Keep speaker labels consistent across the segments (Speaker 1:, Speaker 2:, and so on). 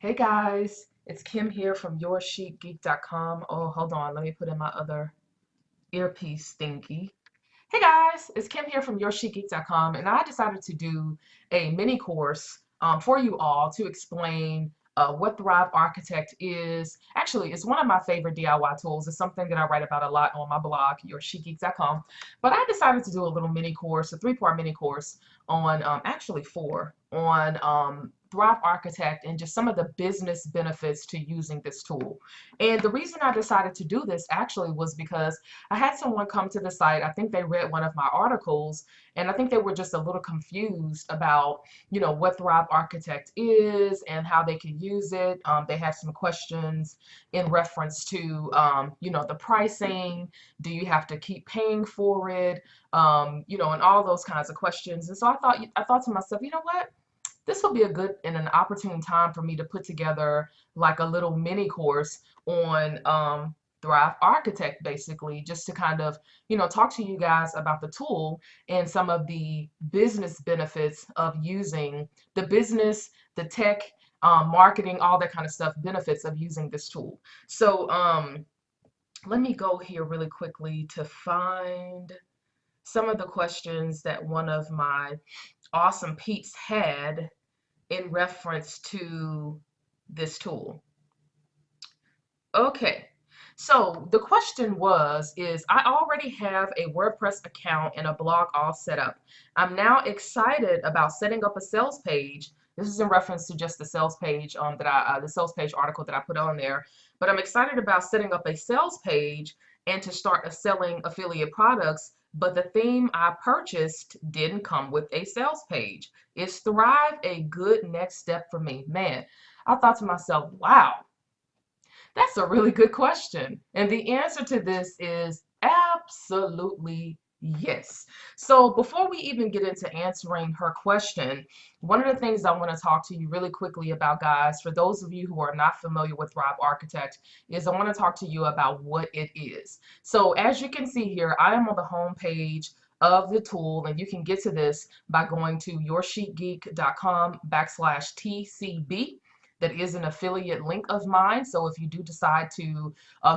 Speaker 1: Hey guys, it's Kim here from YourChicGeek.com. Oh, hold on, let me put in my other earpiece thingy. Hey guys, it's Kim here from YourChicGeek.com, and I decided to do a mini course for you all to explain what Thrive Architect is. Actually, it's one of my favorite DIY tools. It's something that I write about a lot on my blog, YourChicGeek.com. But I decided to do a little mini course, a three-part mini course on, actually four, on Thrive Architect and just some of the business benefits to using this tool. And the reason I decided to do this actually was because I had someone come to the site. I think they read one of my articles, and I think they were just a little confused about, what Thrive Architect is and how they can use it. They had some questions in reference to, the pricing. Do you have to keep paying for it? And all those kinds of questions. And so I thought to myself, you know what? This will be a good and an opportune time for me to put together like a little mini course on Thrive Architect, basically, just to kind of, talk to you guys about the tool and some of the business benefits of using the business, the tech, marketing, all that kind of stuff, benefits of using this tool. So let me go here really quickly to find some of the questions that one of my awesome peeps had in reference to this tool. Okay, so the question is I already have a WordPress account and a blog all set up. I'm now excited about setting up a sales page. This is in reference to just the sales page the sales page article that I put on there. But I'm excited about setting up a sales page and to start selling affiliate products. But the theme I purchased didn't come with a sales page. Is Thrive a good next step for me? Man, I thought to myself, wow, that's a really good question. And the answer to this is absolutely yes. So before we even get into answering her question, one of the things I want to talk to you really quickly about, guys, for those of you who are not familiar with Thrive Architect, is I want to talk to you about what it is. So as you can see here, I am on the home page of the tool, and you can get to this by going to yoursheetgeek.com/TCB. That is an affiliate link of mine. So if you do decide to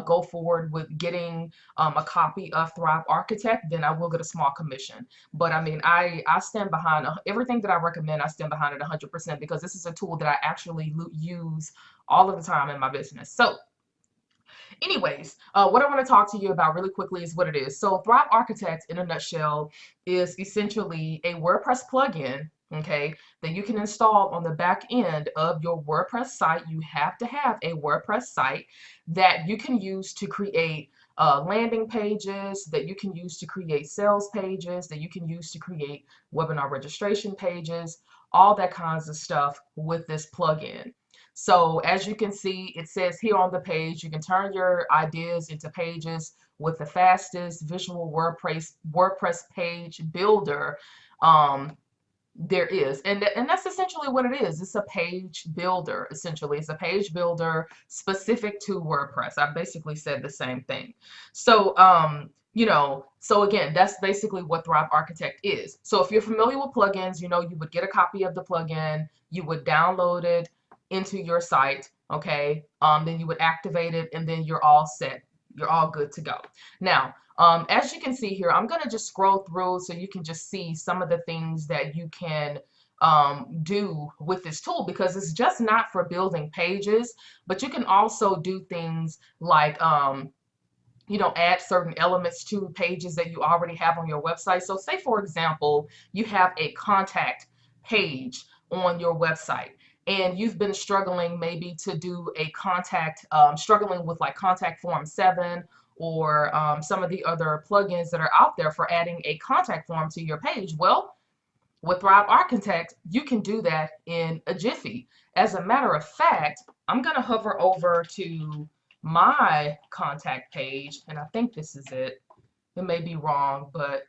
Speaker 1: go forward with getting a copy of Thrive Architect, then I will get a small commission. But I mean, I stand behind everything that I recommend. I stand behind it 100% because this is a tool that I actually use all of the time in my business. So anyways, what I want to talk to you about really quickly is what it is. So Thrive Architect, in a nutshell, is essentially a WordPress plugin, okay, that you can install on the back end of your WordPress site. You have to have a WordPress site that you can use to create landing pages, that you can use to create sales pages, that you can use to create webinar registration pages, all that kinds of stuff with this plugin. So as you can see, it says here on the page, you can turn your ideas into pages with the fastest visual WordPress page builder there is. And that's essentially what it is. It's a page builder, essentially. It's a page builder specific to WordPress. I basically said the same thing. So, so again, that's basically what Thrive Architect is. So if you're familiar with plugins, you would get a copy of the plugin, you would download it into your site, okay? Then you would activate it, and then you're all set. You're all good to go. Now, as you can see here, I'm going to just scroll through so you can just see some of the things that you can do with this tool, because it's just not for building pages, but you can also do things like add certain elements to pages that you already have on your website. So say, for example, you have a contact page on your website, and you've been struggling maybe to do a struggling with like Contact Form 7 or some of the other plugins that are out there for adding a contact form to your page. Well, with Thrive Architect, you can do that in a jiffy. As a matter of fact, I'm going to hover over to my contact page, and I think this is it. It may be wrong, but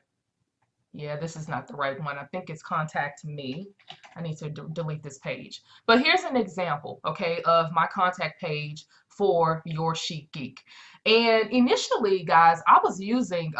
Speaker 1: yeah, this is not the right one. I think it's Contact Me. I need to delete this page. But here's an example, okay, of my contact page for Your Chic Geek. And initially, guys, I was using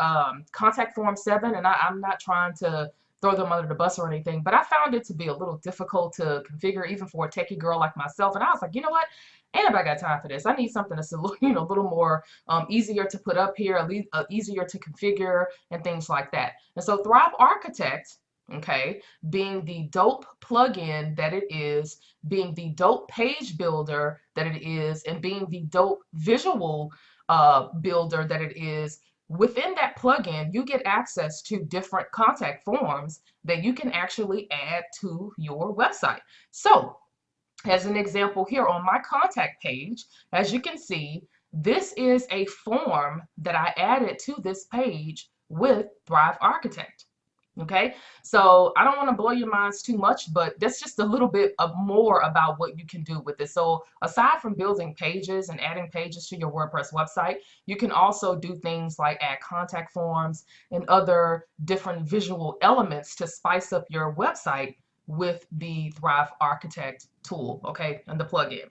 Speaker 1: Contact Form 7, and I'm not trying to throw them under the bus or anything, but I found it to be a little difficult to configure, even for a techie girl like myself. And I was like, you know what? Ain't nobody got time for this. I need something that's a little, a little more easier to put up here, at least easier to configure and things like that. And so Thrive Architect, okay, being the dope plugin that it is, being the dope page builder that it is, and being the dope visual builder that it is, within that plugin, you get access to different contact forms that you can actually add to your website. So, as an example here on my contact page, as you can see, this is a form that I added to this page with Thrive Architect. Okay, so I don't want to blow your minds too much, but that's just a little bit of more about what you can do with this. So aside from building pages and adding pages to your WordPress website, you can also do things like add contact forms and other different visual elements to spice up your website with the Thrive Architect tool, okay, and the plugin.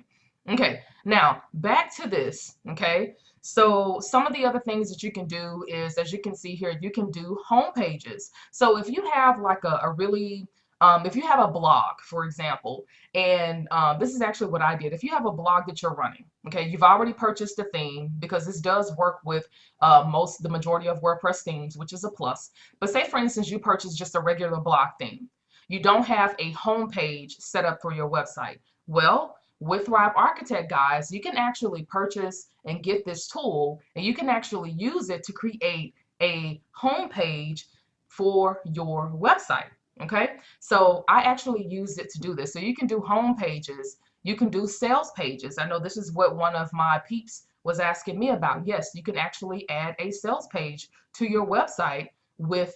Speaker 1: Okay, now back to this, okay? So some of the other things that you can do is, as you can see here, you can do home pages. So if you have like a really, if you have a blog, for example, and this is actually what I did. If you have a blog that you're running, okay, you've already purchased a theme, because this does work with the majority of WordPress themes, which is a plus. But say, for instance, you purchase just a regular blog theme. You don't have a home page set up for your website. Well, with Thrive Architect, guys, you can actually purchase and get this tool, and you can actually use it to create a home page for your website. Okay, so I actually used it to do this. So you can do home pages, you can do sales pages. I know this is what one of my peeps was asking me about. Yes, you can actually add a sales page to your website with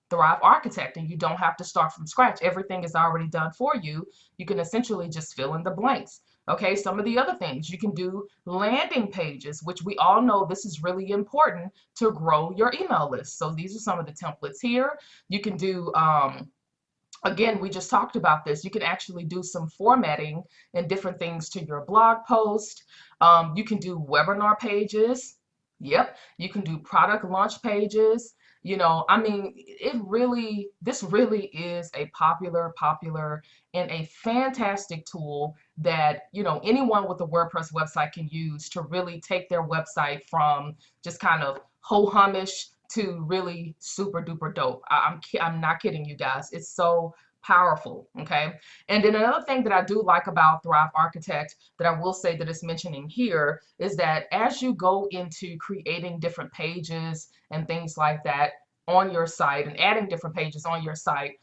Speaker 1: Thrive Architect, and you don't have to start from scratch. Everything is already done for you. You can essentially just fill in the blanks. Okay, some of the other things, you can do landing pages, which we all know this is really important to grow your email list. So these are some of the templates here. You can do, again, we just talked about this. You can actually do some formatting and different things to your blog post. You can do webinar pages. Yep, you can do product launch pages. I mean, this really is a popular and a fantastic tool that, anyone with a WordPress website can use to really take their website from just kind of ho-humish to really super duper dope. I'm not kidding you guys. It's so powerful. Okay. And then another thing that I do like about Thrive Architect that I will say that it's mentioning here is that as you go into creating different pages and things like that on your site and adding different pages on your site,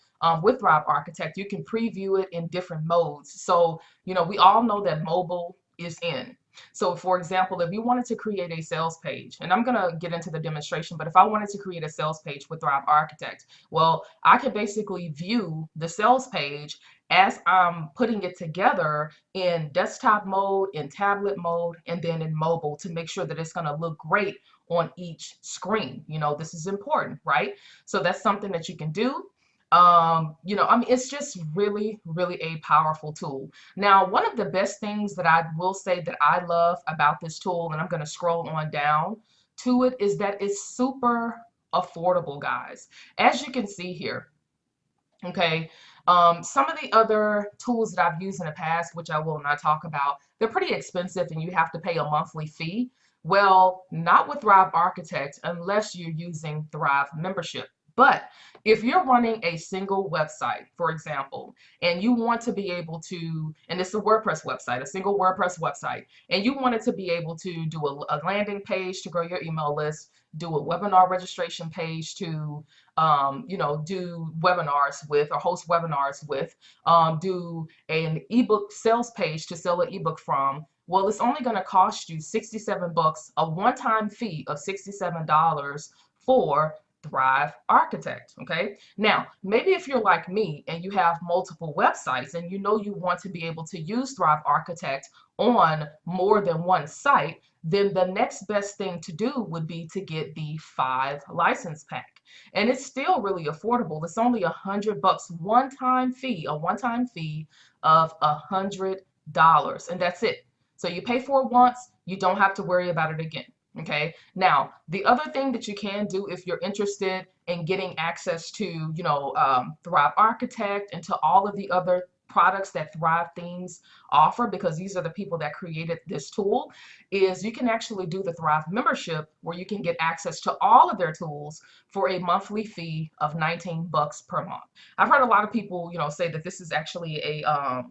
Speaker 1: with Thrive Architect, you can preview it in different modes. So, we all know that mobile is in. So for example, if you wanted to create a sales page, and I'm going to get into the demonstration, but if I wanted to create a sales page with Thrive Architect, well, I could basically view the sales page as I'm putting it together in desktop mode, in tablet mode, and then in mobile, to make sure that it's going to look great on each screen. This is important, right? So that's something that you can do. I mean, it's just really, really a powerful tool. Now, one of the best things that I will say that I love about this tool, and I'm going to scroll on down to it, is that it's super affordable, guys. As you can see here, okay, some of the other tools that I've used in the past, which I will not talk about, they're pretty expensive and you have to pay a monthly fee. Well, not with Thrive Architect unless you're using Thrive membership. But if you're running a single website, for example, and you want to be able to, and it's a WordPress website, a single WordPress website, and you wanted to be able to do a landing page to grow your email list, do a webinar registration page to, do webinars with or host webinars with, do an ebook sales page to sell an ebook from, well, it's only going to cost you $67, a one-time fee of $67 for Thrive Architect. Okay, now maybe if you're like me and you have multiple websites and you want to be able to use Thrive Architect on more than one site, then the next best thing to do would be to get the 5 license pack. And it's still really affordable. It's only $100, one-time fee, a one-time fee of $100, and that's it. So you pay for it once, you don't have to worry about it again. Okay. Now, the other thing that you can do if you're interested in getting access to, Thrive Architect and to all of the other products that Thrive Themes offer, because these are the people that created this tool, is you can actually do the Thrive membership where you can get access to all of their tools for a monthly fee of $19 per month. I've heard a lot of people, say that this is actually a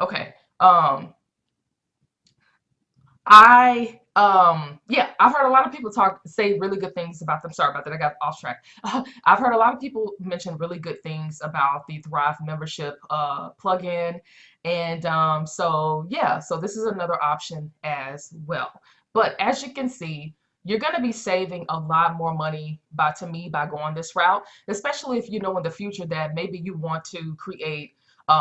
Speaker 1: okay. Yeah, I've heard a lot of people say really good things about them. Sorry about that, I got off track. I've heard a lot of people mention really good things about the Thrive membership plugin, and so yeah, so this is another option as well. But as you can see, you're going to be saving a lot more money by going this route, especially if you know in the future that maybe you want to create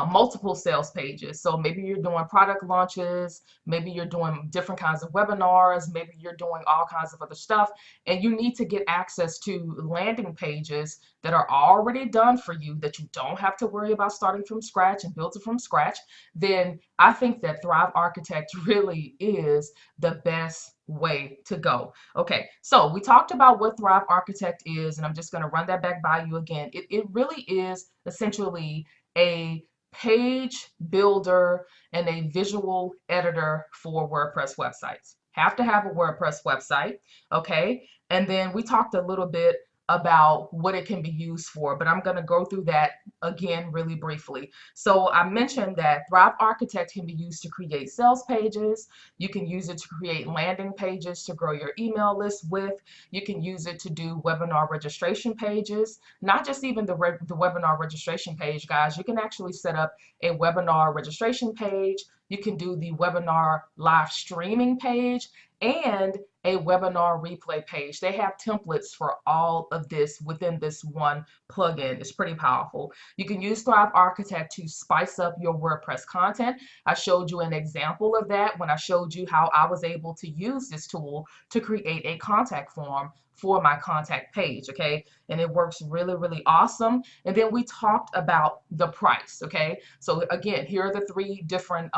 Speaker 1: multiple sales pages. So maybe you're doing product launches, maybe you're doing different kinds of webinars, maybe you're doing all kinds of other stuff, and you need to get access to landing pages that are already done for you, that you don't have to worry about starting from scratch and building from scratch. Then I think that Thrive Architect really is the best way to go. Okay, so we talked about what Thrive Architect is, and I'm just going to run that back by you again. It really is essentially a page builder and a visual editor for WordPress websites. Have to have a WordPress website, okay? And then we talked a little bit about what it can be used for, but I'm going to go through that again really briefly. So I mentioned that Thrive Architect can be used to create sales pages. You can use it to create landing pages to grow your email list with. You can use it to do webinar registration pages, not just even the webinar registration page, guys. You can actually set up a webinar registration page. You can do the webinar live streaming page and a webinar replay page. They have templates for all of this within this one plugin. It's pretty powerful. You can use Thrive Architect to spice up your WordPress content. I showed you an example of that when I showed you how I was able to use this tool to create a contact form for my contact page, okay? And it works really, really awesome. And then we talked about the price, okay? So again, here are the three different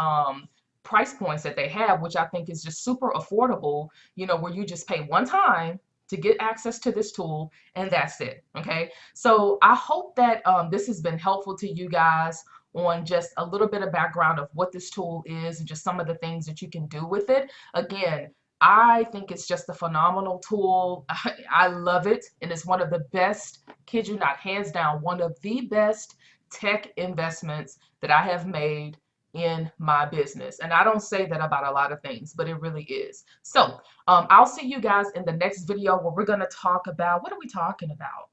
Speaker 1: price points that they have, which I think is just super affordable, where you just pay one time to get access to this tool, and that's it. Okay, so I hope that this has been helpful to you guys on just a little bit of background of what this tool is and just some of the things that you can do with it. Again, I think it's just a phenomenal tool. I love it, and it's one of the best, kid you not, hands down, one of the best tech investments that I have made in my business. And I don't say that about a lot of things, but it really is. So I'll see you guys in the next video where we're going to talk about, what are we talking about?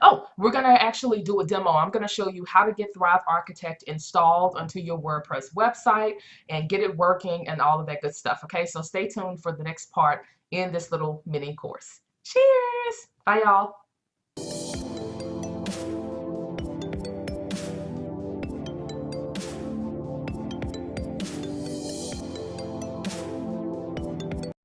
Speaker 1: Oh, we're going to actually do a demo. I'm going to show you how to get Thrive Architect installed onto your WordPress website and get it working and all of that good stuff. Okay, so stay tuned for the next part in this little mini course. Cheers. Bye, y'all.